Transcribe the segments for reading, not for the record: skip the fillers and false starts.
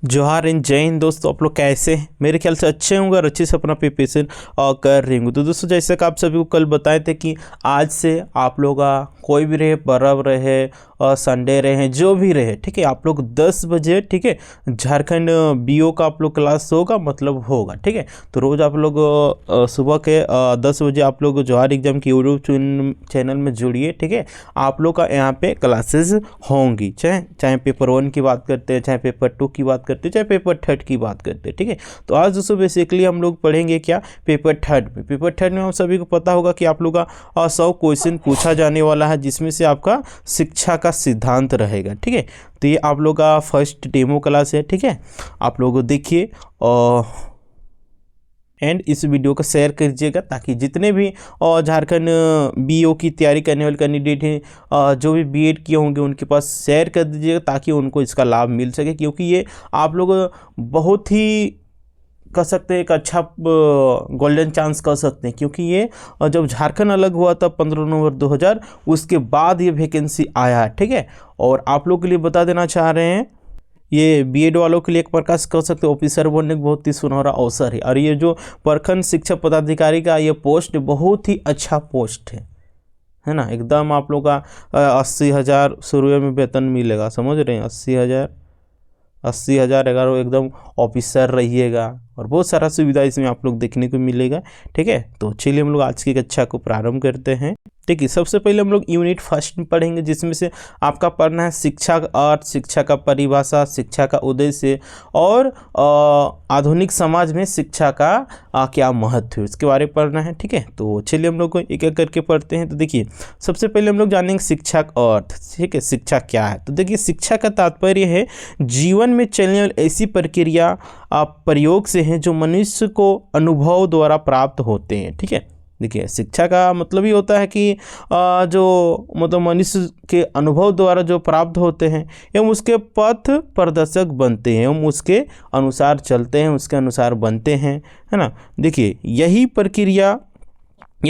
जोहार एंड जय हिंद दोस्तों। आप लोग कैसे हैं? मेरे ख्याल से अच्छे होंगे और अच्छे से अपना प्रिपरेशन कर रहे होंगे। तो दोस्तों, जैसे कि आप सभी को कल बताए थे कि आज से आप लोग कोई भी रहे, पर्व रहे और संडे रहे, जो भी रहे, ठीक है, आप लोग 10 बजे, ठीक है, झारखंड बीओ का आप लोग क्लास होगा, मतलब होगा, ठीक है। तो रोज़ आप लोग सुबह के 10 बजे आप लोग जोहार एग्जाम की यूट्यूब चैनल में जुड़िए, ठीक है। आप लोग का यहाँ पे क्लासेस होंगी, चाहे पेपर 1 की बात करते हैं, चाहे पेपर 2 की बात करते हैं, चाहे पेपर 3 की बात करते हैं, ठीक है। तो आज दोस्तों बेसिकली हम लोग पढ़ेंगे क्या, पेपर 3 में। पेपर 3 में हम सभी को पता होगा कि आप लोग का 100 क्वेश्चन पूछा जाने वाला है, जिसमें से आपका शिक्षा का सिद्धांत रहेगा, ठीक है। तो ये आप लोग का फर्स्ट डेमो क्लास है, ठीक है। आप लोग देखिए और एंड इस वीडियो को शेयर कीजिएगा, ताकि जितने भी झारखंड बीओ की तैयारी करने वाले कैंडिडेट हैं, जो भी बीएड किए होंगे, उनके पास शेयर कर दीजिएगा, ताकि उनको इसका लाभ मिल सके। क्योंकि ये आप लोग बहुत ही कह सकते हैं एक अच्छा गोल्डन चांस कह सकते हैं, क्योंकि ये जब झारखंड अलग हुआ था 15 नवंबर 2000, उसके बाद ये वैकेंसी आया है, ठीक है। और आप लोग के लिए बता देना चाह रहे हैं, ये बीएड वालों के लिए एक प्रकार से कह सकते हैं ऑफिसर बनने का बहुत ही सुनहरा अवसर है। और ये जो प्रखंड शिक्षा पदाधिकारी का ये पोस्ट बहुत ही अच्छा पोस्ट है ना। एकदम आप लोग का 80,000 शुरू में वेतन मिलेगा, समझ रहे हैं, 80,000 अगर एकदम ऑफिसर रहिएगा, और बहुत सारा सुविधा इसमें आप लोग देखने को मिलेगा, ठीक है। तो चलिए हम लोग आज की कक्षा को प्रारंभ करते हैं, ठीक है। सबसे पहले हम लोग यूनिट फर्स्ट में पढ़ेंगे, जिसमें से आपका पढ़ना है शिक्षा का अर्थ, शिक्षा का परिभाषा, शिक्षा का उद्देश्य और आधुनिक समाज में शिक्षा का क्या महत्व है, इसके बारे में पढ़ना है, ठीक है। तो चलिए हम लोग को एक एक करके पढ़ते हैं। तो देखिए, सबसे पहले हम लोग जानेंगे शिक्षा का अर्थ, ठीक है। शिक्षा क्या है? तो देखिए, शिक्षा का तात्पर्य है जीवन में चलने वाली ऐसी प्रक्रिया प्रयोग से है जो मनुष्य को अनुभव द्वारा प्राप्त होते हैं, ठीक है। देखिए, शिक्षा का मतलब ही होता है कि जो मतलब मनुष्य के अनुभव द्वारा जो प्राप्त होते हैं, एवं उसके पथ प्रदर्शक बनते हैं, एवं उसके अनुसार चलते हैं, उसके अनुसार बनते हैं, है ना। देखिए, यह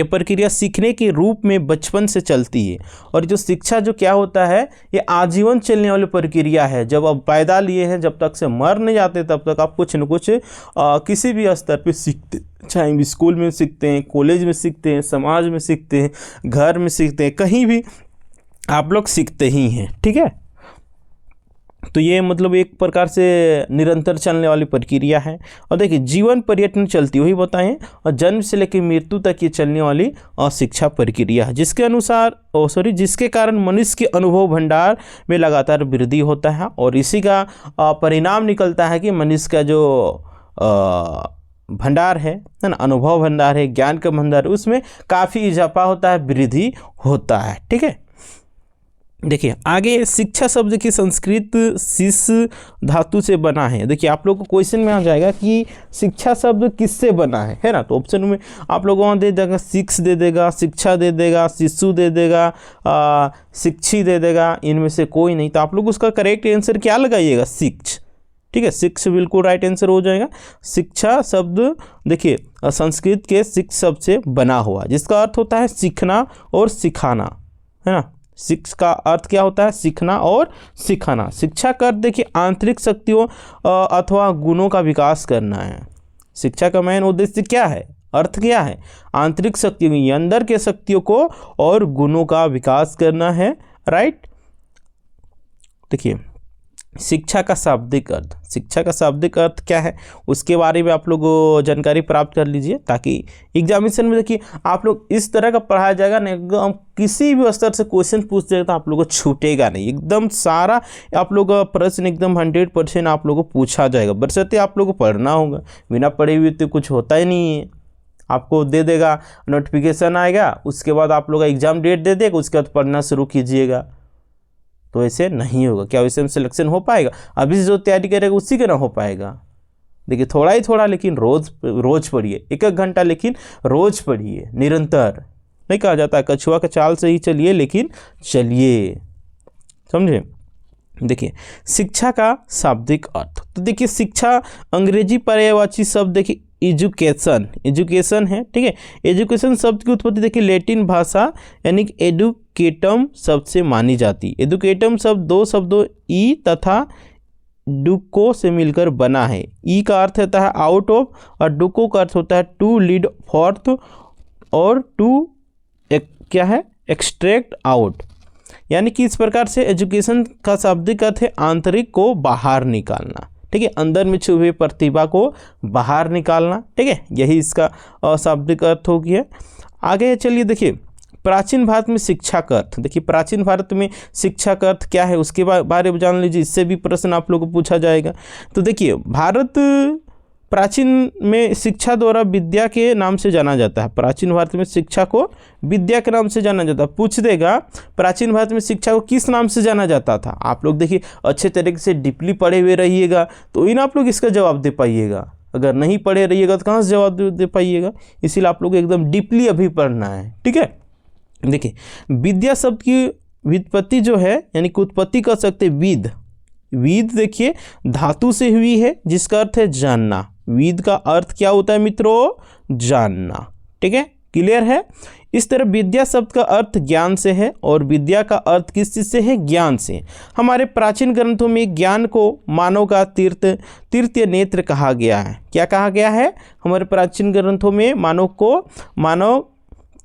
प्रक्रिया सीखने के रूप में बचपन से चलती है। और जो शिक्षा जो क्या होता है, ये आजीवन चलने वाली प्रक्रिया है। जब आप पैदा लिए हैं, जब तक से मर नहीं जाते, तब तक आप कुछ न कुछ किसी भी स्तर पे सीखते, चाहे स्कूल में सीखते हैं, कॉलेज में सीखते हैं, समाज में सीखते हैं, घर में सीखते हैं, कहीं भी आप लोग सीखते ही हैं, ठीक है। तो ये मतलब एक प्रकार से निरंतर चलने वाली प्रक्रिया है। और देखिए, जीवन पर्यटन चलती, वही बताएं, और जन्म से लेकर मृत्यु तक ये चलने वाली शिक्षा प्रक्रिया है, जिसके कारण मनुष्य के अनुभव भंडार में लगातार वृद्धि होता है। और इसी का परिणाम निकलता है कि मनुष्य का जो भंडार है ना, अनुभव भंडार है, ज्ञान का भंडार है, उसमें काफ़ी इजाफा होता है, वृद्धि होता है, ठीक है। देखिए आगे, शिक्षा शब्द की संस्कृत शिस धातु से बना है। देखिए, आप लोग को क्वेश्चन में आ जाएगा कि शिक्षा शब्द किससे बना है ना। तो ऑप्शन में आप लोगों को दे देगा, शिक्ष दे देगा, शिक्षा दे देगा, शिशु दे देगा, शिक्षी दे देगा, इनमें से कोई नहीं। तो आप लोग उसका करेक्ट आंसर क्या लगाइएगा? शिक्ष, ठीक है। शिक्ष बिल्कुल राइट आंसर हो जाएगा। शिक्षा शब्द देखिए संस्कृत के शिक्ष शब्द से बना हुआ, जिसका अर्थ होता है सीखना और सिखाना, है ना। शिक्षा का अर्थ क्या होता है? सीखना और सिखाना। शिक्षा का अर्थ देखिए आंतरिक शक्तियों अथवा गुणों का विकास करना है। शिक्षा का मेन उद्देश्य क्या है? अर्थ क्या है? आंतरिक शक्तियों, अंदर के शक्तियों को और गुणों का विकास करना है, राइट। देखिए, शिक्षा का शाब्दिक अर्थ, शिक्षा का शाब्दिक अर्थ क्या है, उसके बारे में आप लोग जानकारी प्राप्त कर लीजिए, ताकि एग्जामिनेशन में देखिए आप लोग इस तरह का पढ़ाया जाएगा ना, एकदम किसी भी स्तर से क्वेश्चन पूछ जाएगा तो आप लोगों को छूटेगा नहीं, एकदम सारा आप लोग प्रश्न एकदम 100% आप लोगों को पूछा जाएगा। बशर्ते आप लोगों को पढ़ना होगा, बिना पढ़े हुए तो कुछ होता ही नहीं है। आपको दे देगा, नोटिफिकेशन आएगा, उसके बाद आप लोग एग्जाम डेट दे देगा, उसके बाद पढ़ना शुरू कीजिएगा, तो ऐसे नहीं होगा। क्या वैसे में सिलेक्शन हो पाएगा? अभी से जो तैयारी करेगा उसी के ना हो पाएगा। देखिए, थोड़ा ही थोड़ा लेकिन रोज़ पढ़िए, एक घंटा लेकिन रोज़ पढ़िए, निरंतर। नहीं कहा जाता कछुआ का चाल से ही चलिए, लेकिन चलिए, समझे। देखिए, शिक्षा का शाब्दिक अर्थ, तो देखिए शिक्षा अंग्रेजी पर्यायवाची शब्द देखिए एजुकेशन है, ठीक है। एजुकेशन शब्द की उत्पत्ति देखिए लैटिन भाषा यानी कि एडुकेटम शब्द से मानी जाती है। एडुकेटम शब्द दो शब्दों ई तथा डुको से मिलकर बना है। ई का अर्थ होता है आउट ऑफ और डुको का अर्थ होता है टू लीड फॉर्थ और टू क्या है एक्सट्रैक्ट आउट, यानी कि इस प्रकार से एजुकेशन का शाब्दिक अर्थ है आंतरिक को बाहर निकालना, ठीक है, अंदर में छुपी हुई प्रतिभा को बाहर निकालना, ठीक है, यही इसका शाब्दिक अर्थ हो गया। आगे चलिए देखिए प्राचीन भारत में शिक्षा का अर्थ, देखिए प्राचीन भारत में शिक्षा का अर्थ क्या है उसके बारे में जान लीजिए, इससे भी प्रश्न आप लोगों को पूछा जाएगा। तो देखिए भारत प्राचीन में शिक्षा द्वारा विद्या के नाम से जाना जाता है, प्राचीन भारत में शिक्षा को विद्या के नाम से जाना जाता है। पूछ देगा प्राचीन भारत में शिक्षा को किस नाम से जाना जाता था, आप लोग देखिए अच्छे तरीके से डीपली पढ़े हुए रहिएगा तो इन आप लोग इसका जवाब दे पाइएगा, अगर नहीं पढ़े रहिएगा तो कहाँ से जवाब दे पाइएगा, इसीलिए आप लोग एकदम डीपली अभी पढ़ना है, ठीक है। देखिए विद्या शब्द की व्युत्पत्ति जो है यानी कि उत्पत्ति कर सकते विद, विद देखिए धातु से हुई है जिसका अर्थ है जानना, विद का अर्थ क्या होता है मित्रों जानना, ठीक है, क्लियर है। इस तरह विद्या शब्द का अर्थ ज्ञान से है और विद्या का अर्थ किस चीज़ से है ज्ञान से। हमारे प्राचीन ग्रंथों में ज्ञान को मानव का तृतीय नेत्र कहा गया है, क्या कहा गया है, हमारे प्राचीन ग्रंथों में मानव को मानव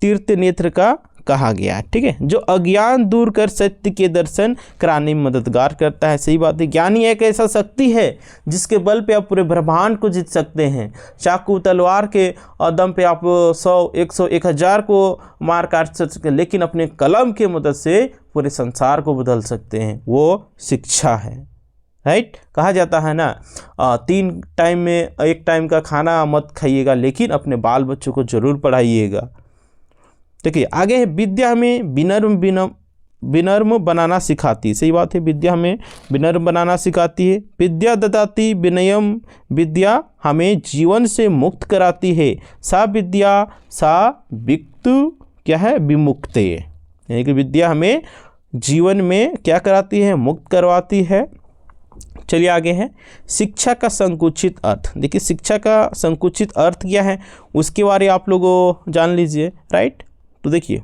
तृतीय नेत्र का कहा गया है, ठीक है, जो अज्ञान दूर कर सत्य के दर्शन कराने में मददगार करता है। सही बात है, ज्ञान ही एक ऐसा शक्ति है जिसके बल पे आप पूरे ब्रह्मांड को जीत सकते हैं। चाकू तलवार के दम पे आप 100, 100, 1000 को मार काट सकते हैं, लेकिन अपने कलम के मदद से पूरे संसार को बदल सकते हैं, वो शिक्षा है, राइट। कहा जाता है ना 3 टाइम में 1 टाइम का खाना मत खाइएगा लेकिन अपने बाल बच्चों को जरूर पढ़ाइएगा। देखिए आगे है विद्या हमें विनम्र बनाना सिखाती है, सही बात है, विद्या हमें विनम्र बनाना सिखाती है। विद्या ददाति विनयम, विद्या हमें जीवन से मुक्त कराती है। सा विद्या सा विक्त क्या है विमुक्ते, यानी कि विद्या हमें जीवन में क्या कराती है मुक्त करवाती है। चलिए आगे है शिक्षा का संकुचित अर्थ, देखिए शिक्षा का संकुचित अर्थ क्या है उसके बारे आप लोग जान लीजिए, राइट। तो देखिए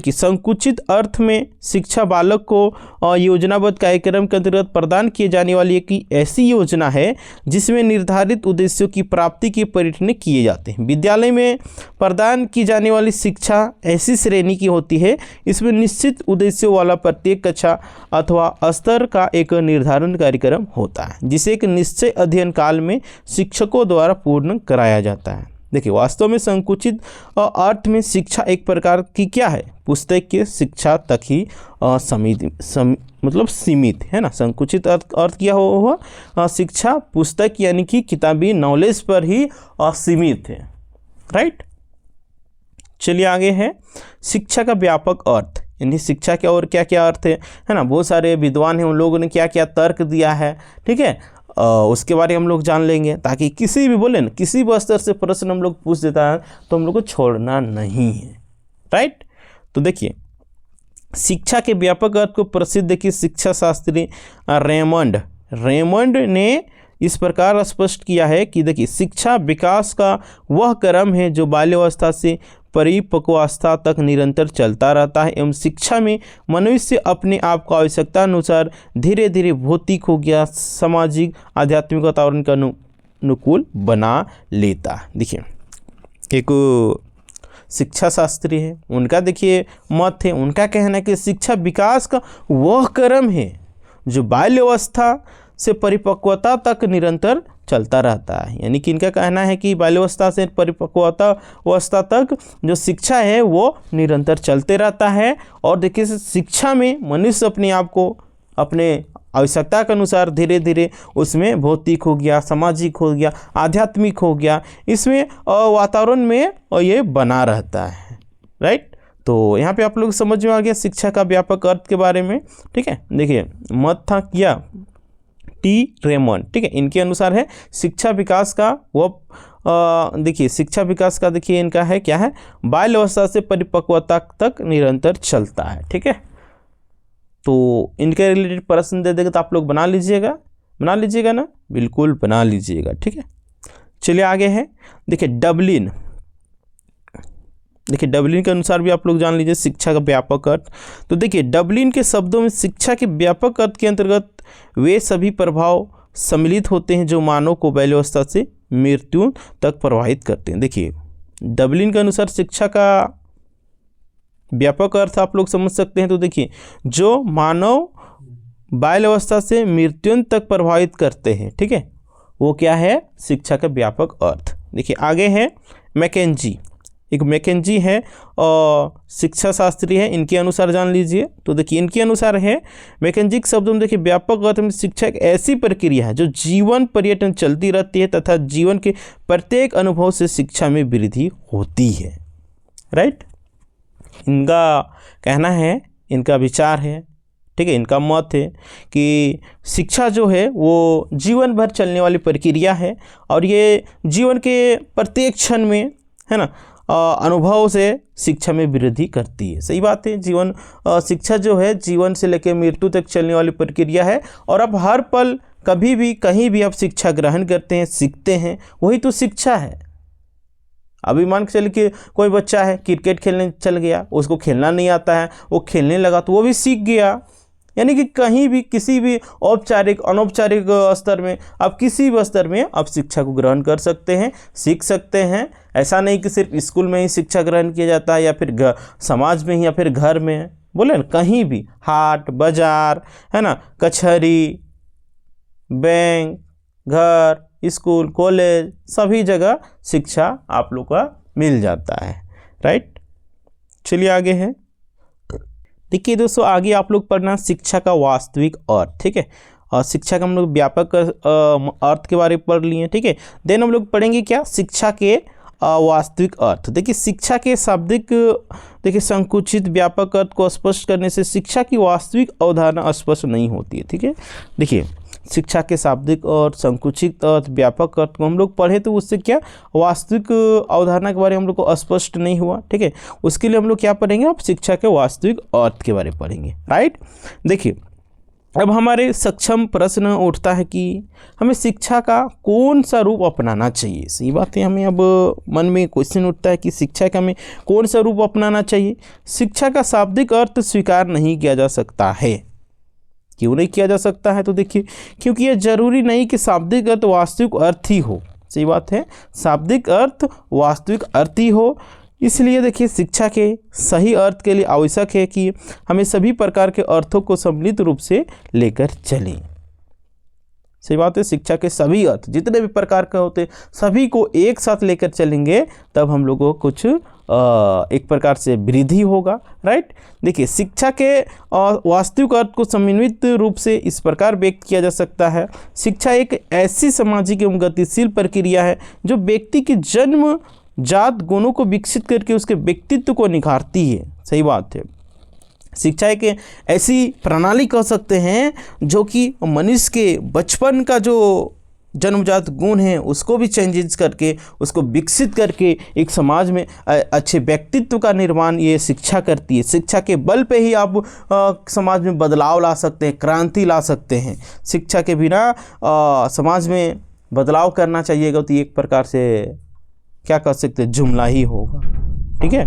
संकुचित अर्थ में शिक्षा बालक को योजनाबद्ध कार्यक्रम के अंतर्गत प्रदान किए जाने वाली एक ऐसी योजना है जिसमें निर्धारित उद्देश्यों की प्राप्ति के प्रयत्न किए जाते हैं। विद्यालय में प्रदान की जाने वाली शिक्षा ऐसी श्रेणी की होती है इसमें निश्चित उद्देश्यों वाला प्रत्येक कक्षा अथवा स्तर का एक निर्धारण कार्यक्रम होता है जिसे एक निश्चित अध्ययन काल में शिक्षकों द्वारा पूर्ण कराया जाता है। देखिए वास्तव में संकुचित अर्थ में शिक्षा एक प्रकार की क्या है पुस्तक के शिक्षा तक ही मतलब सीमित है ना। संकुचित अर्थ क्या हुआ शिक्षा पुस्तक यानी कि किताबी नॉलेज पर ही सीमित है, राइट। चलिए आगे है शिक्षा का व्यापक अर्थ, यानी शिक्षा के और क्या क्या अर्थ है ना। बहुत सारे विद्वान हैं उन लोगों ने क्या क्या तर्क दिया है, ठीक है, उसके बारे में हम लोग जान लेंगे ताकि किसी भी बोले ना किसी भी स्तर से प्रश्न हम लोग पूछ देता है तो हम लोग को छोड़ना नहीं है, राइट। तो देखिए शिक्षा के व्यापक अर्थ को प्रसिद्ध देखिए शिक्षा शास्त्री रेमंड ने इस प्रकार स्पष्ट किया है कि देखिए शिक्षा विकास का वह क्रम है जो बाल्यावस्था से परिपक्वावस्था तक निरंतर चलता रहता है एवं शिक्षा में मनुष्य अपने आप को आवश्यकता अनुसार धीरे धीरे भौतिक हो गया सामाजिक आध्यात्मिक वातावरण का अनुकूल बना लेता है। देखिए एक शिक्षा शास्त्री है उनका देखिए मत है, उनका कहना है कि शिक्षा विकास का वह क्रम है जो बाल्यावस्था से परिपक्वता तक निरंतर चलता रहता है। यानी कि इनका कहना है कि बाल्यावस्था से परिपक्वता अवस्था तक जो शिक्षा है वो निरंतर चलते रहता है और देखिए शिक्षा में मनुष्य अपने आप को अपने आवश्यकता के अनुसार धीरे धीरे उसमें भौतिक हो गया सामाजिक हो गया आध्यात्मिक हो गया इसमें वातावरण में ये बना रहता है, राइट। तो यहाँ पे आप लोग समझ में आ गया शिक्षा का व्यापक अर्थ के बारे में, ठीक है। देखिए मत था क्या टी रेमंड, ठीक है, इनके अनुसार है शिक्षा विकास का वो देखिए शिक्षा विकास का देखिए इनका है क्या है बाल्यावस्था से परिपक्वता तक निरंतर चलता है, ठीक है। तो इनके रिलेटेड प्रश्न दे देगा तो आप लोग बना लीजिएगा ना, बिल्कुल बना लीजिएगा, ठीक है। चलिए आगे है देखिए देखिए डबलिन के अनुसार भी आप लोग जान लीजिए शिक्षा का व्यापक अर्थ। तो देखिए डबलिन के शब्दों में शिक्षा के व्यापक अर्थ के अंतर्गत वे सभी प्रभाव सम्मिलित होते हैं जो मानव को बाल्यावस्था से मृत्यु तक प्रभावित करते हैं। देखिए डबलिन के अनुसार शिक्षा का व्यापक अर्थ आप लोग समझ सकते हैं। तो देखिए जो मानव बाल्यावस्था से मृत्यु तक प्रभावित करते हैं, ठीक है, वो क्या है शिक्षा का व्यापक अर्थ। देखिए आगे है मैकेंजी, एक मैकेंजी है और शिक्षा शास्त्री है, इनके अनुसार जान लीजिए। तो देखिए इनके अनुसार है मैकेंजी के शब्दों में देखिए व्यापक अर्थ में शिक्षा एक ऐसी प्रक्रिया है जो जीवन पर्यटन चलती रहती है तथा जीवन के प्रत्येक अनुभव से शिक्षा में वृद्धि होती है। राइट, इनका कहना है, इनका विचार है, ठीक है, इनका मत है कि शिक्षा जो है वो जीवन भर चलने वाली प्रक्रिया है और ये जीवन के प्रत्येक क्षण में, है ना, अनुभव से शिक्षा में वृद्धि करती है। सही बात है, जीवन शिक्षा जो है जीवन से लेकर मृत्यु तक चलने वाली प्रक्रिया है और अब हर पल कभी भी कहीं भी आप शिक्षा ग्रहण करते हैं, सीखते हैं, वही तो शिक्षा है। अभी मान के चलिए कि कोई बच्चा है क्रिकेट खेलने चल गया, उसको खेलना नहीं आता है, वो खेलने लगा तो वो भी सीख गया। यानी कि कहीं भी किसी भी औपचारिक अनौपचारिक स्तर में आप किसी भी स्तर में आप शिक्षा को ग्रहण कर सकते हैं, सीख सकते हैं। ऐसा नहीं कि सिर्फ स्कूल में ही शिक्षा ग्रहण किया जाता है या फिर समाज में ही या फिर घर में, बोले ना, कहीं भी हाट बाजार, है ना, कचहरी, बैंक, घर, स्कूल, कॉलेज, सभी जगह शिक्षा आप लोग का मिल जाता है। राइट, चलिए आगे है। देखिए दोस्तों आगे आप लोग पढ़ना शिक्षा का वास्तविक अर्थ, ठीक है, और शिक्षा का हम लोग व्यापक अर्थ के बारे में पढ़ लिए, ठीक है। देन हम लोग पढ़ेंगे क्या शिक्षा के वास्तविक अर्थ। देखिए शिक्षा के शाब्दिक देखिए संकुचित व्यापक अर्थ को स्पष्ट करने से शिक्षा की वास्तविक अवधारणा स्पष्ट नहीं होती है, ठीक है। देखिए शिक्षा के शाब्दिक और संकुचित अर्थ व्यापक अर्थ को हम लोग पढ़े तो उससे क्या वास्तविक अवधारणा के बारे में हम लोग को स्पष्ट नहीं हुआ, ठीक है। उसके लिए हम लोग क्या पढ़ेंगे, अब शिक्षा के वास्तविक अर्थ के बारे में पढ़ेंगे। राइट, देखिए अब हमारे सक्षम प्रश्न उठता है कि हमें शिक्षा का कौन सा रूप अपनाना चाहिए। सही बात है, हमें अब मन में क्वेश्चन उठता है कि शिक्षा का हमें कौन सा रूप अपनाना चाहिए। शिक्षा का शाब्दिक अर्थ स्वीकार नहीं किया जा सकता है। क्यों नहीं किया जा सकता है, तो देखिए क्योंकि यह जरूरी नहीं कि शाब्दिक अर्थ वास्तविक अर्थ ही हो। सही बात है, शाब्दिक अर्थ वास्तविक अर्थ ही हो। इसलिए देखिए शिक्षा के सही अर्थ के लिए आवश्यक है कि हमें सभी प्रकार के अर्थों को सम्मिलित रूप से लेकर चलें। सही बात है, शिक्षा के सभी अर्थ जितने भी प्रकार के होते सभी को एक साथ लेकर चलेंगे तब हम लोगों को कुछ एक प्रकार से वृद्धि होगा। राइट, देखिए शिक्षा के वास्तविक अर्थ को समन्वित रूप से इस प्रकार व्यक्त किया जा सकता है। शिक्षा एक ऐसी सामाजिक एवं गतिशील प्रक्रिया है जो व्यक्ति के जन्म जात गुणों को विकसित करके उसके व्यक्तित्व को निखारती है। सही बात है, शिक्षा एक ऐसी प्रणाली कह सकते हैं जो कि मनुष्य के बचपन का जो जन्मजात गुण है उसको भी चेंजेस करके उसको विकसित करके एक समाज में अच्छे व्यक्तित्व का निर्माण ये शिक्षा करती है। शिक्षा के बल पे ही आप समाज में बदलाव ला सकते हैं, क्रांति ला सकते हैं। शिक्षा के बिना समाज में बदलाव करना चाहिएगा तो एक प्रकार से क्या कर सकते हैं, जुमला ही होगा। ठीक है,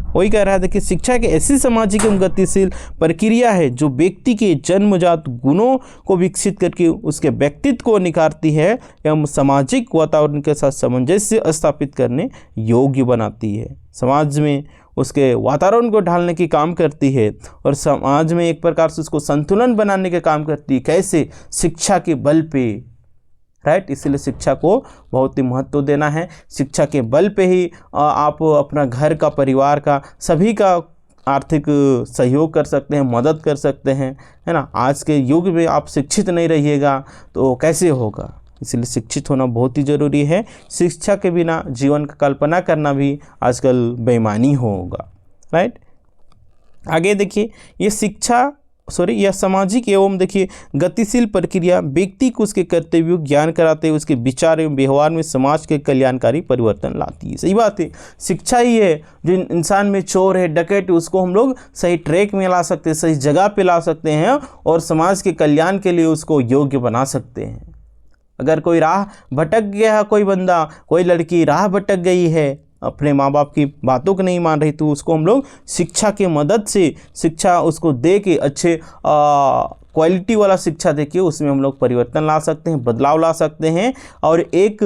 वही कह रहा था कि शिक्षा एक ऐसी सामाजिक एवं गतिशील प्रक्रिया है जो व्यक्ति के जन्मजात गुणों को विकसित करके उसके व्यक्तित्व को निखारती है एवं सामाजिक वातावरण के साथ सामंजस्य स्थापित करने योग्य बनाती है। समाज में उसके वातावरण को ढालने की काम करती है और समाज में एक प्रकार से उसको संतुलन बनाने का काम करती है। कैसे? शिक्षा के बल पे। राइट, इसलिए शिक्षा को बहुत ही महत्व देना है। शिक्षा के बल पे ही आप अपना घर का, परिवार का, सभी का आर्थिक सहयोग कर सकते हैं, मदद कर सकते हैं, है ना। आज के युग में आप शिक्षित नहीं रहिएगा तो कैसे होगा, इसलिए शिक्षित होना बहुत ही ज़रूरी है। शिक्षा के बिना जीवन का कल्पना करना भी आजकल बेईमानी होगा। राइट, आगे देखिए यह सामाजिक एवं देखिए गतिशील प्रक्रिया व्यक्ति को उसके कर्तव्यों ज्ञान कराते हुए उसके विचार एवं व्यवहार में समाज के कल्याणकारी परिवर्तन लाती है। सही बात है, शिक्षा ही है जो इंसान में चोर है, डकैत है, उसको हम लोग सही ट्रैक में ला सकते हैं, सही जगह पे ला सकते हैं और समाज के कल्याण के लिए उसको योग्य बना सकते हैं। अगर कोई राह भटक गया है, कोई बंदा, कोई लड़की राह भटक गई है, अपने माँ बाप की बातों को नहीं मान रही, तो उसको हम लोग शिक्षा की मदद से, शिक्षा उसको दे के, अच्छे क्वालिटी वाला शिक्षा दे के उसमें हम लोग परिवर्तन ला सकते हैं, बदलाव ला सकते हैं और एक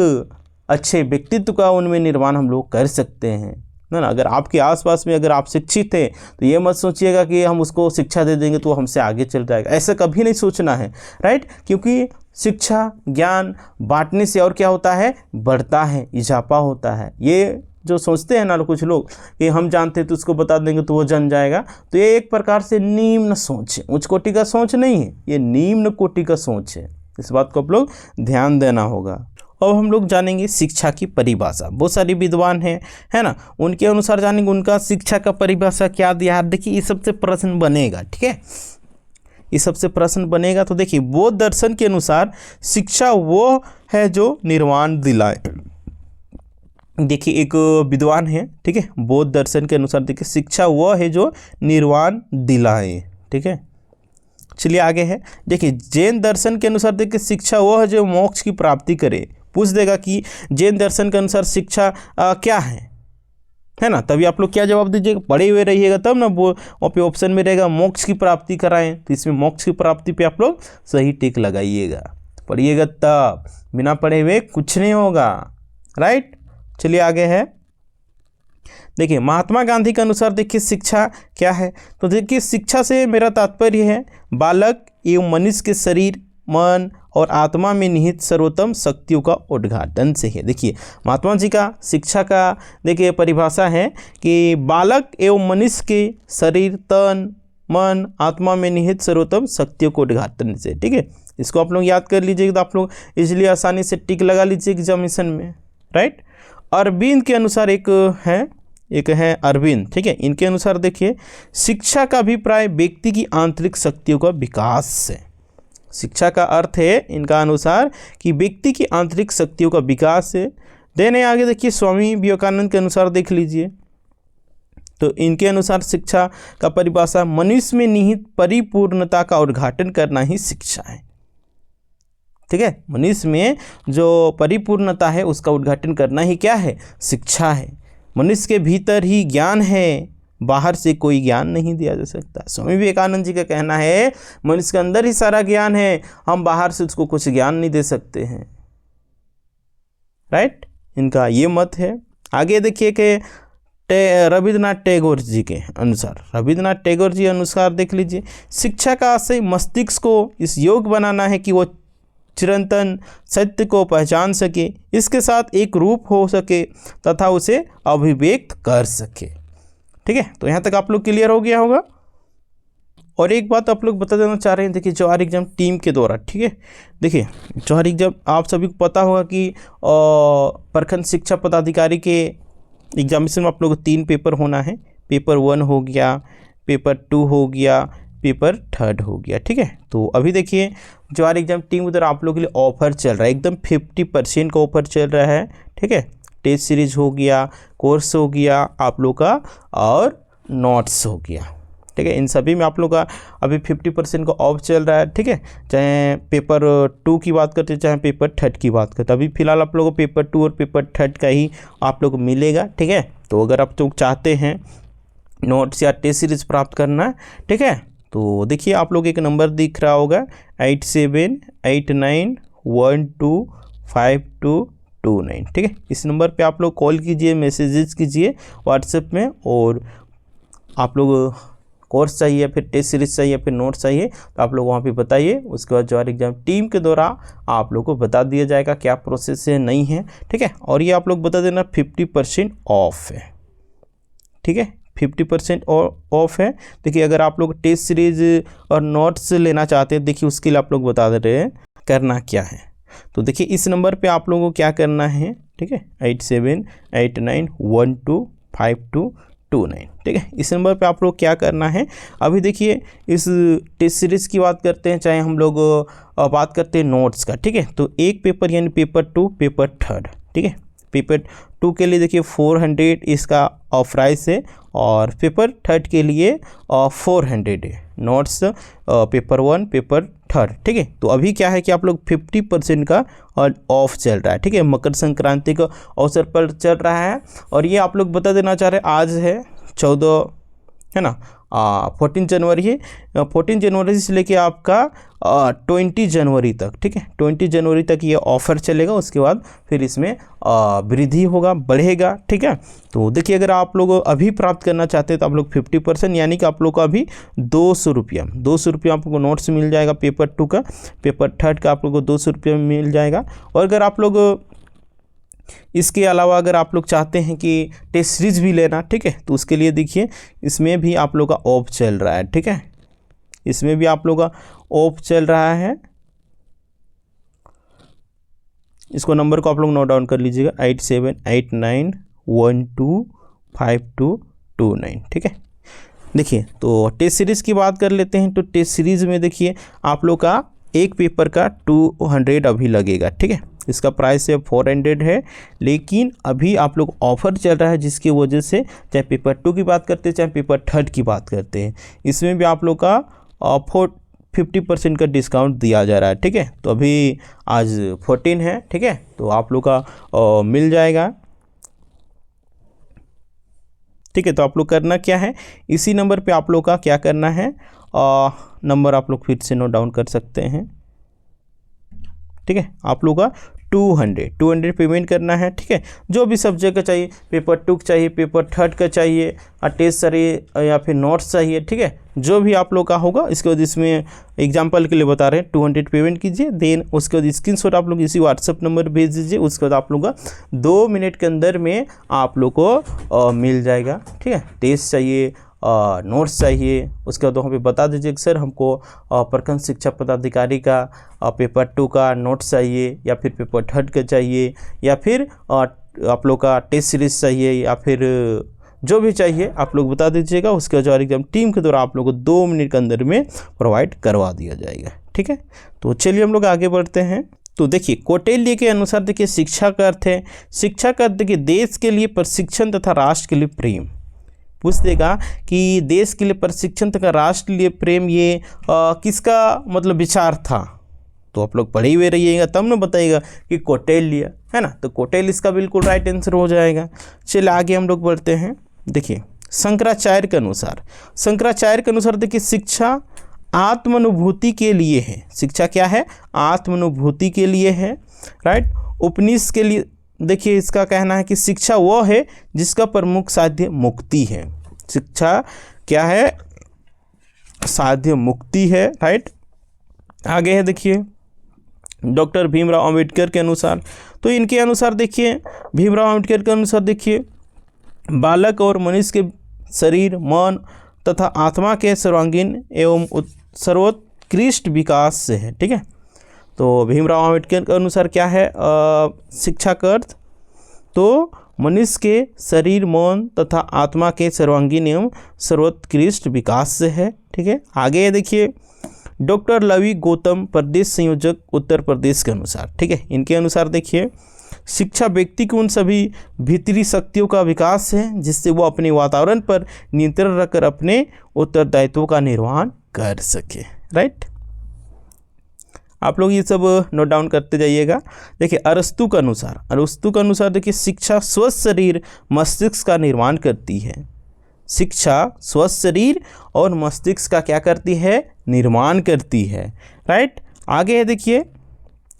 अच्छे व्यक्तित्व का उनमें निर्माण हम लोग कर सकते हैं, है ना। अगर आपके आसपास में अगर आप शिक्षित हैं तो ये मत सोचिएगा कि हम उसको शिक्षा दे देंगे तो हमसे आगे चल जाएगा, ऐसा कभी नहीं सोचना है, राइट। क्योंकि शिक्षा ज्ञान बांटने से और क्या होता है, बढ़ता है, इजाफा होता है। ये जो सोचते हैं ना कुछ लोग कि हम जानते हैं तो उसको बता देंगे तो वो जान जाएगा, तो ये एक प्रकार से निम्न सोच है, उच्च कोटि का सोच नहीं है, ये निम्न कोटि का सोच है। इस बात को आप लोग ध्यान देना होगा। अब हम लोग जानेंगे शिक्षा की परिभाषा। बहुत सारे विद्वान हैं, है ना, उनके अनुसार जानेंगे उनका शिक्षा का परिभाषा क्या दिया है। देखिए ये सबसे प्रश्न बनेगा, ठीक है, ये सबसे प्रश्न बनेगा। तो देखिए बौद्ध दर्शन के अनुसार शिक्षा वो है जो निर्वाण दिलाए। देखिए एक विद्वान है, ठीक है, बौद्ध दर्शन के अनुसार देखिए शिक्षा वह है जो निर्वाण दिलाए, ठीक है। चलिए आगे है, देखिए जैन दर्शन के अनुसार देखिए शिक्षा वह है जो मोक्ष की प्राप्ति करे। पूछ देगा कि जैन दर्शन के अनुसार शिक्षा क्या है ना, तभी आप लोग क्या जवाब दीजिएगा, पढ़े हुए रहिएगा तब ना। वो वहाँ पे ऑप्शन में रहेगा मोक्ष की प्राप्ति कराएं, तो इसमें मोक्ष की प्राप्ति पे आप लोग सही टिक लगाइएगा, पढ़िएगा तब, बिना पढ़े हुए कुछ नहीं होगा, राइट। चलिए आगे है, देखिए महात्मा गांधी के अनुसार देखिए शिक्षा क्या है। तो देखिए शिक्षा से मेरा तात्पर्य है बालक एवं मनुष्य के शरीर, मन और आत्मा में निहित सर्वोत्तम शक्तियों का उद्घाटन से है। देखिए महात्मा जी का शिक्षा का देखिए परिभाषा है कि बालक एवं मनुष्य के शरीर, तन, मन, आत्मा में निहित सर्वोत्तम शक्तियों को उद्घाटन से, ठीक है। इसको आप लोग याद कर लीजिएगा तो आप लोग इसलिए आसानी से टिक लगा लीजिए एग्जामिनेशन में, राइट। अरविंद के अनुसार एक है अरविंद, ठीक है, इनके अनुसार देखिए शिक्षा का अभिप्राय व्यक्ति की आंतरिक शक्तियों का विकास है। शिक्षा का अर्थ है इनका अनुसार कि व्यक्ति की आंतरिक शक्तियों का विकास है। देने आगे देखिए स्वामी विवेकानंद के अनुसार देख लीजिए, तो इनके अनुसार शिक्षा का परिभाषा मनुष्य में निहित परिपूर्णता का उद्घाटन करना ही शिक्षा है, ठीक है। मनुष्य में जो परिपूर्णता है उसका उद्घाटन करना ही क्या है, शिक्षा है। मनुष्य के भीतर ही ज्ञान है, बाहर से कोई ज्ञान नहीं दिया जा सकता। स्वामी विवेकानंद जी का कहना है मनुष्य के अंदर ही सारा ज्ञान है, हम बाहर से उसको कुछ ज्ञान नहीं दे सकते हैं, राइट, इनका ये मत है। आगे देखिए कि रविन्द्रनाथ टैगोर जी के अनुसार, रविन्द्रनाथ टैगोर जी अनुसार देख लीजिए शिक्षा का आशय मस्तिष्क को इस योग्य बनाना है कि वो चिरंतन सत्य को पहचान सके, इसके साथ एक रूप हो सके तथा उसे अभिव्यक्त कर सके, ठीक है। तो यहाँ तक आप लोग क्लियर हो गया होगा। और एक बात आप लोग बता देना चाह रहे हैं, देखिए जवाहर एग्जाम टीम के द्वारा, ठीक है, देखिए जवाहर एग्जाम आप सभी को पता होगा कि प्रखंड शिक्षा पदाधिकारी के एग्जामिनेशन में आप लोग को 3 पेपर होना है। पेपर 1 हो गया, पेपर 2 हो गया, पेपर 3 हो गया, ठीक है। तो अभी देखिए जवाहर एग्जाम टीम उधर आप लोगों के लिए ऑफर चल रहा है, एकदम 50% का ऑफर चल रहा है, ठीक है। टेस्ट सीरीज हो गया, कोर्स हो गया आप लोग का, और नोट्स हो गया, ठीक है। इन सभी में आप लोग का अभी 50% का ऑफ चल रहा है, ठीक है। चाहे पेपर 2 की बात करते चाहे पेपर 3 की बात करते, अभी फिलहाल आप लोगों को पेपर 2 और पेपर 3 का ही आप लोग को मिलेगा, ठीक है। तो अगर आप लोग चाहते हैं नोट्स या टेस्ट सीरीज प्राप्त करना, ठीक है, तो देखिए आप लोग एक नंबर दिख रहा होगा 8789125229, ठीक है। इस नंबर पे आप लोग कॉल कीजिए, मैसेजेस कीजिए व्हाट्सएप में, और आप लोग कोर्स चाहिए, फिर टेस्ट सीरीज चाहिए, फिर नोट्स चाहिए, तो आप लोग वहाँ पे बताइए। उसके बाद जवाहर एग्जाम टीम के द्वारा आप लोग को बता दिया जाएगा क्या प्रोसेस है, नहीं है, ठीक है। और ये आप लोग बता देना 50% ऑफ है, ठीक है, 50% ऑफ है। देखिए अगर आप लोग टेस्ट सीरीज और नोट्स लेना चाहते हैं, देखिए उसके लिए आप लोग बता दे रहे हैं करना क्या है। तो देखिए इस नंबर पे आप लोगों को क्या करना है, ठीक है, 8789125229, ठीक है। इस नंबर पे आप लोग क्या करना है, अभी देखिए इस टेस्ट सीरीज़ की बात करते हैं, चाहे हम लोग बात करते हैं नोट्स का, ठीक है। तो एक पेपर यानी पेपर 2, पेपर 3, ठीक है। पेपर 2 के लिए देखिए 400 इसका प्राइस है, और पेपर 3 के लिए 400 है। नोट्स पेपर 1, पेपर थर्ड, ठीक है। तो अभी क्या है कि आप लोग 50% का और ऑफ चल रहा है, ठीक है, मकर संक्रांति का अवसर पर चल रहा है। और ये आप लोग बता देना चाह रहे हैं, आज है 14 है ना, 14 जनवरी है, 14 जनवरी से लेके आपका 20 जनवरी तक, ठीक है, 20 जनवरी तक ये ऑफ़र चलेगा। उसके बाद फिर इसमें वृद्धि होगा, बढ़ेगा, ठीक है। तो देखिए, अगर आप लोग अभी प्राप्त करना चाहते हैं तो आप लोग 50%, यानी कि आप लोग को अभी 200 रुपया आपको नोट्स मिल जाएगा पेपर 2 का। पेपर 3 का आप लोग को 200 रुपया में मिल जाएगा। और अगर आप लोग इसके अलावा अगर आप लोग चाहते हैं कि टेस्ट सीरीज़ भी लेना, ठीक है, तो उसके लिए देखिए इसमें भी आप लोग का ऑफ चल रहा है, ठीक है, इसमें भी आप लोग का ऑफ चल रहा है। इसको नंबर को आप लोग नोट डाउन कर लीजिएगा, 8789125229, ठीक है। देखिए, तो टेस्ट सीरीज़ की बात कर लेते हैं। तो टेस्ट सीरीज़ में देखिए आप लोग का एक पेपर का 200 अभी लगेगा, ठीक है। इसका प्राइस है 400 है, लेकिन अभी आप लोग ऑफ़र चल रहा है, जिसकी वजह से चाहे पेपर 2 की बात करते हैं चाहे पेपर 3 की बात करते हैं, इसमें भी आप लोग का 50% का डिस्काउंट दिया जा रहा है, ठीक है। तो अभी आज 14 है, ठीक है, तो आप लोग का मिल जाएगा, ठीक है। तो आप लोग करना क्या है, इसी नंबर पे आप लोग का क्या करना है, नंबर आप लोग फिर से नोट डाउन कर सकते हैं, ठीक है। आप लोग का 200 पेमेंट करना है, ठीक है। जो भी सब्जेक्ट का चाहिए, पेपर 2 का चाहिए, पेपर 3 का चाहिए, टेस्ट चाहिए या फिर नोट्स चाहिए, ठीक है, जो भी आप लोग का होगा। इसके बाद इसमें एग्जांपल के लिए बता रहे हैं, 200 पेमेंट कीजिए, देन उसके बाद स्क्रीनशॉट आप लोग इसी व्हाट्सअप नंबर भेज दीजिए। उसके बाद आप लोग का 2 मिनट के अंदर में आप लोग को मिल जाएगा, ठीक है। टेस्ट चाहिए, नोट्स चाहिए, उसके बाद वहाँ पे बता दीजिए कि सर हमको प्रखंड शिक्षा पदाधिकारी का पेपर 2 का नोट्स चाहिए, या फिर पेपर 3 का चाहिए, या फिर आप लोग का टेस्ट सीरीज चाहिए, या फिर जो भी चाहिए आप लोग बता दीजिएगा। उसके बाद एग्जाम टीम के द्वारा आप लोग को 2 मिनट के अंदर में प्रोवाइड करवा दिया जाएगा, ठीक है। तो चलिए हम लोग आगे बढ़ते हैं। तो देखिए, कौटिल्य के अनुसार देखिए शिक्षा का अर्थ है, शिक्षा का अर्थ देखिए देश के लिए प्रशिक्षण तथा राष्ट्र के लिए प्रेम। पूछ देगा कि देश के लिए प्रशिक्षण तथा राष्ट्र के लिए प्रेम, ये किसका मतलब विचार था, तो आप लोग पढ़े हुए रहिएगा तब ना बताइएगा कि कौटिल्य है ना। तो कौटिल्य इसका बिल्कुल राइट आंसर हो जाएगा। चलिए आगे हम लोग बढ़ते हैं। देखिए, शंकराचार्य के अनुसार देखिए शिक्षा आत्मानुभूति के लिए है। शिक्षा क्या है, आत्मानुभूति के लिए है, राइट। उपनिषद के लिए देखिए इसका कहना है कि शिक्षा वो है जिसका प्रमुख साध्य मुक्ति है। शिक्षा क्या है, साध्य मुक्ति है, राइट। आगे है देखिए डॉक्टर भीमराव अंबेडकर के अनुसार, तो इनके अनुसार देखिए भीमराव अंबेडकर के अनुसार देखिए बालक और मनुष्य के शरीर, मन तथा आत्मा के सर्वांगीण एवं सर्वोत्कृष्ट विकास से है, ठीक है। तो भीमराव अंबेडकर के अनुसार क्या है शिक्षा का अर्थ, तो मनुष्य के शरीर, मन तथा आत्मा के सर्वांगीण एवं सर्वोत्कृष्ट विकास से है, ठीक है। आगे देखिए डॉक्टर लवी गौतम, प्रदेश संयोजक उत्तर प्रदेश के अनुसार, ठीक है, इनके अनुसार देखिए शिक्षा व्यक्ति की उन सभी भीतरी शक्तियों का विकास है जिससे वो अपने वातावरण पर नियंत्रण रखकर अपने उत्तरदायित्वों का निर्वहन कर सके, राइट। आप लोग ये सब नोट डाउन करते जाइएगा। देखिए अरस्तु के अनुसार देखिए शिक्षा स्वस्थ शरीर मस्तिष्क का निर्माण करती है। शिक्षा स्वस्थ शरीर और मस्तिष्क का क्या करती है, निर्माण करती है, राइट। आगे है देखिए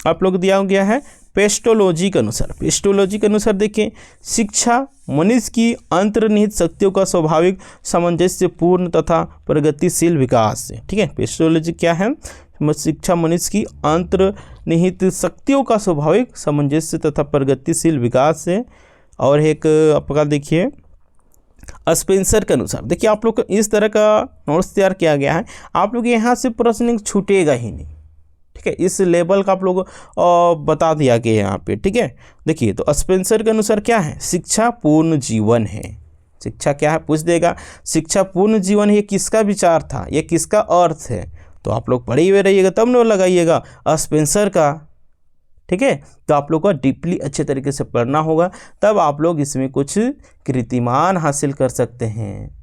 आप लोग दिया गया है पेस्टोलॉजी के अनुसार देखिए शिक्षा मनुष्य की अंतर्निहित शक्तियों का स्वाभाविक सामंजस्यपूर्ण तथा प्रगतिशील विकास है, ठीक है। पेस्टोलॉजी क्या है, शिक्षा मनुष्य की अंतर्निहित शक्तियों का स्वाभाविक सामंजस्य तथा प्रगतिशील विकास है। और एक आपका देखिए स्पेंसर के अनुसार, देखिए आप लोग को इस तरह का नोट्स तैयार किया गया है, आप लोग यहाँ से प्रश्न छूटेगा ही नहीं, ठीक है। इस लेवल का आप लोग बता दिया गया यहाँ पे, ठीक है। देखिए तो स्पेंसर के अनुसार क्या है, शिक्षा पूर्ण जीवन है। शिक्षा क्या है पूछ देगा, शिक्षा पूर्ण जीवन है, ये किसका विचार था, ये किसका अर्थ है, तो आप लोग पढ़े हुए रहिएगा तब न लगाइएगा स्पेंसर का, ठीक है। तो आप लोग को डीपली अच्छे तरीके से पढ़ना होगा, तब आप लोग इसमें कुछ कीर्तिमान हासिल कर सकते हैं,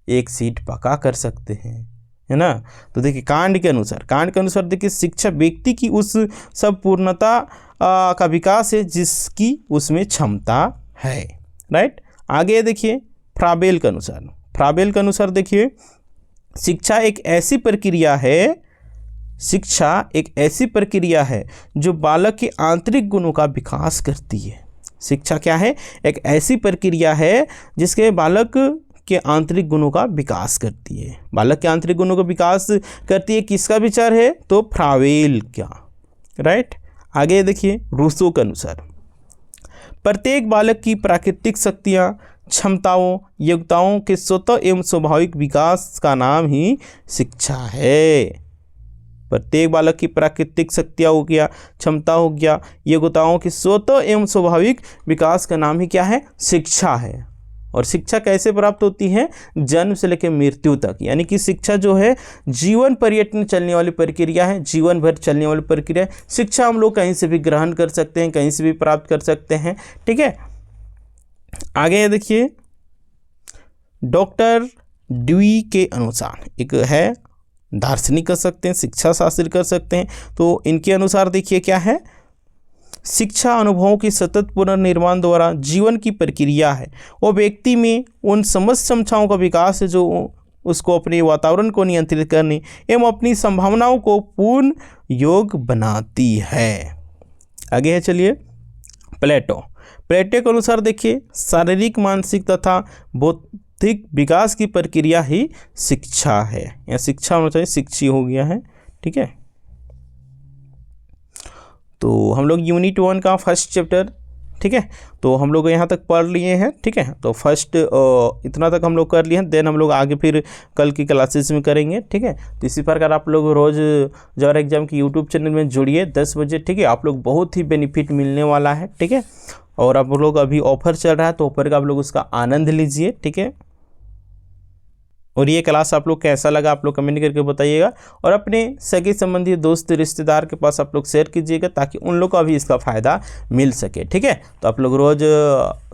एक सीट पक्का कर सकते हैं, है ना। तो देखिए कांड के अनुसार देखिए शिक्षा व्यक्ति की उस सब पूर्णता का विकास है जिसकी उसमें क्षमता है, राइट। आगे देखिए फ्राबेल के अनुसार देखिए शिक्षा एक ऐसी प्रक्रिया है जो बालक के आंतरिक गुणों का विकास करती है। शिक्षा क्या है? एक ऐसी प्रक्रिया है जिसके बालक के आंतरिक गुणों का विकास करती है। बालक के आंतरिक गुणों का विकास करती है, किसका विचार है? तो फ्रावेल का, राइट। आगे देखिए रूसो के अनुसार प्रत्येक बालक की प्राकृतिक शक्तियाँ, क्षमताओं, योग्यताओं के स्वतः एवं स्वाभाविक विकास का नाम ही शिक्षा है। प्रत्येक बालक की प्राकृतिक शक्तियाँ हो गया, क्षमता हो गया, योग्यताओं के स्वतः एवं स्वाभाविक विकास का नाम ही क्या है? शिक्षा है। और शिक्षा कैसे प्राप्त होती है? जन्म से लेकर मृत्यु तक, यानी कि शिक्षा जो है जीवन पर्यटन चलने वाली प्रक्रिया है, जीवन भर चलने वाली प्रक्रिया है। शिक्षा हम लोग कहीं से भी ग्रहण कर सकते हैं, कहीं से भी प्राप्त कर सकते हैं, ठीक है। आगे देखिए डॉक्टर ड्यूई के अनुसार, एक है दार्शनिक कर सकते हैं, शिक्षा शास्त्री कर सकते हैं, तो इनके अनुसार देखिए क्या है? शिक्षा अनुभवों की सतत पुनर्निर्माण द्वारा जीवन की प्रक्रिया है। वो व्यक्ति में उन समस्त क्षमताओं का विकास है जो उसको अपने वातावरण को नियंत्रित करने एवं अपनी संभावनाओं को पूर्ण योग्य बनाती है। आगे है चलिए प्लेटो के अनुसार देखिए शारीरिक, मानसिक तथा बौद्धिक विकास की प्रक्रिया ही शिक्षा है। या शिक्षा होना चाहिए, शिक्षी हो गया है, ठीक है। तो हम लोग यूनिट 1 का फर्स्ट चैप्टर, ठीक है, तो हम लोग यहाँ तक पढ़ लिए हैं, ठीक है। तो फर्स्ट इतना तक हम लोग कर लिए हैं, देन हम लोग आगे फिर कल की क्लासेस में करेंगे, ठीक है। तो इसी प्रकार आप लोग रोज़ जवाहर एग्जाम की यूट्यूब चैनल में जुड़िए 10 बजे, ठीक है। आप लोग बहुत ही बेनिफिट मिलने वाला है, ठीक है। और आप लोग अभी ऑफर चल रहा है तो ऑफर का आप लोग उसका आनंद लीजिए, ठीक है। और ये क्लास आप लोग कैसा लगा आप लोग कमेंट करके बताइएगा, और अपने सगे संबंधी, दोस्त, रिश्तेदार के पास आप लोग शेयर कीजिएगा ताकि उन लोग को भी इसका फ़ायदा मिल सके, ठीक है। तो आप लोग रोज़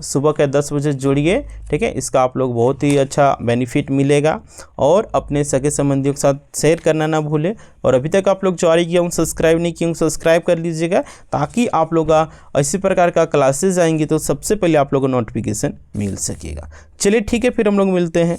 सुबह के 10 बजे जुड़िए, ठीक है। इसका आप लोग बहुत ही अच्छा बेनिफिट मिलेगा, और अपने सगे संबंधियों के साथ शेयर करना ना भूलें। और अभी तक आप लोग ज्वाइन किया हूँ, सब्सक्राइब नहीं किया हूँ, सब्सक्राइब कर लीजिएगा ताकि आप लोग इसी प्रकार का क्लासेस आएंगी तो सबसे पहले आप लोगों को नोटिफिकेशन मिल सकेगा। चलिए ठीक है, फिर हम लोग मिलते हैं।